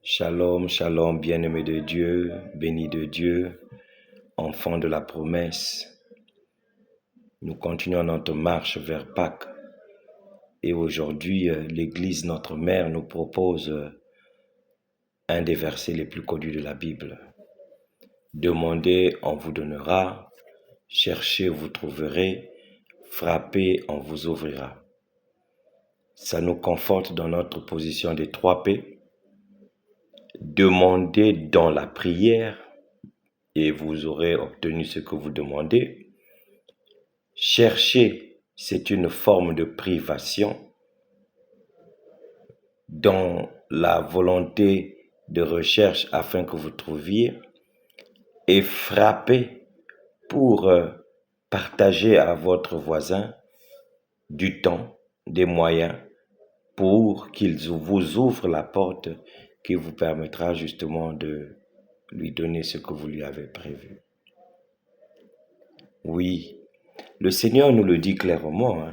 Shalom, shalom, bien-aimé de Dieu, béni de Dieu, enfant de la promesse. Nous continuons notre marche vers Pâques et aujourd'hui, l'Église, notre mère, nous propose un des versets les plus connus de la Bible. Demandez, on vous donnera, cherchez, vous trouverez, frappez, on vous ouvrira. Ça nous conforte dans notre position des 3 P. Demandez dans la prière et vous aurez obtenu ce que vous demandez. Cherchez, c'est une forme de privation dans la volonté de recherche afin que vous trouviez. Et frappez pour partager à votre voisin du temps, des moyens pour qu'il vous ouvre la porte qui vous permettra justement de lui donner ce que vous lui avez prévu. Oui, le Seigneur nous le dit clairement,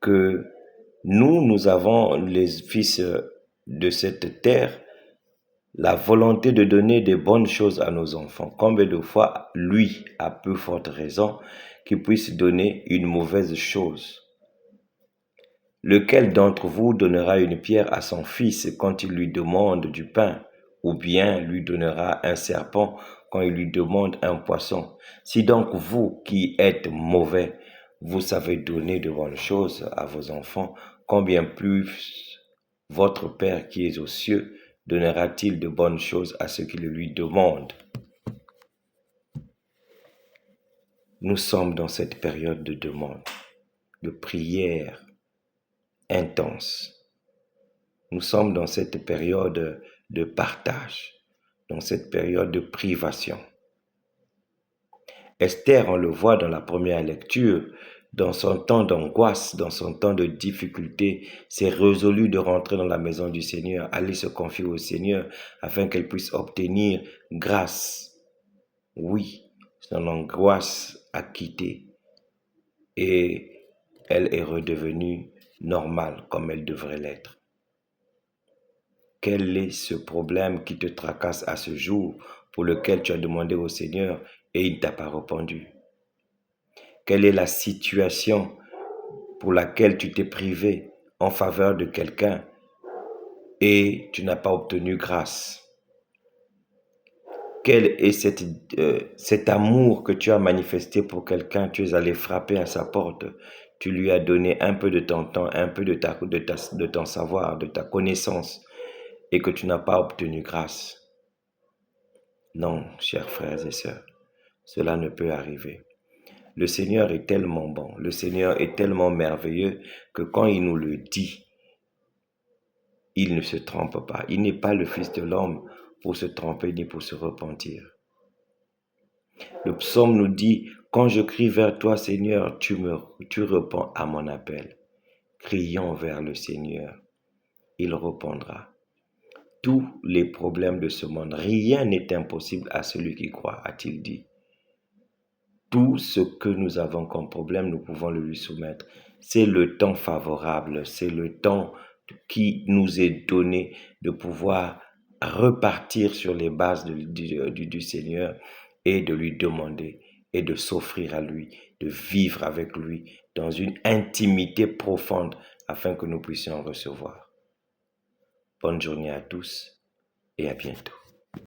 que nous avons les fils de cette terre, la volonté de donner des bonnes choses à nos enfants. Combien de fois, lui, a peu forte raison, qu'il puisse donner une mauvaise chose. Lequel d'entre vous donnera une pierre à son fils quand il lui demande du pain, ou bien lui donnera un serpent quand il lui demande un poisson? Si donc vous qui êtes mauvais, vous savez donner de bonnes choses à vos enfants, combien plus votre Père qui est aux cieux donnera-t-il de bonnes choses à ceux qui le lui demandent? Nous sommes dans cette période de demande, de prière intense. Nous sommes dans cette période de partage, dans cette période de privation. Esther, on le voit dans la première lecture, dans son temps d'angoisse, dans son temps de difficulté, s'est résolue de rentrer dans la maison du Seigneur, aller se confier au Seigneur afin qu'elle puisse obtenir grâce. Oui, son angoisse a quitté et elle est redevenue normale comme elle devrait l'être. Quel est ce problème qui te tracasse à ce jour pour lequel tu as demandé au Seigneur et il ne t'a pas répondu? Quelle est la situation pour laquelle tu t'es privé en faveur de quelqu'un et tu n'as pas obtenu grâce? Quel est cet amour que tu as manifesté pour quelqu'un? Tu es allé frapper à sa porte, tu lui as donné un peu de ton temps, un peu de ton savoir, de ta connaissance, et que tu n'as pas obtenu grâce. Non, chers frères et sœurs, cela ne peut arriver. Le Seigneur est tellement bon, le Seigneur est tellement merveilleux que quand il nous le dit, il ne se trompe pas. Il n'est pas le Fils de l'homme pour se tromper ni pour se repentir. Le psaume nous dit, quand je crie vers toi, Seigneur, tu réponds à mon appel. Crions vers le Seigneur, il répondra. Tous les problèmes de ce monde, rien n'est impossible à celui qui croit, a-t-il dit. Tout ce que nous avons comme problème, nous pouvons le lui soumettre. C'est le temps favorable, c'est le temps qui nous est donné de pouvoir repartir sur les bases du Seigneur et de lui demander et de s'offrir à lui, de vivre avec lui dans une intimité profonde afin que nous puissions recevoir. Bonne journée à tous et à bientôt.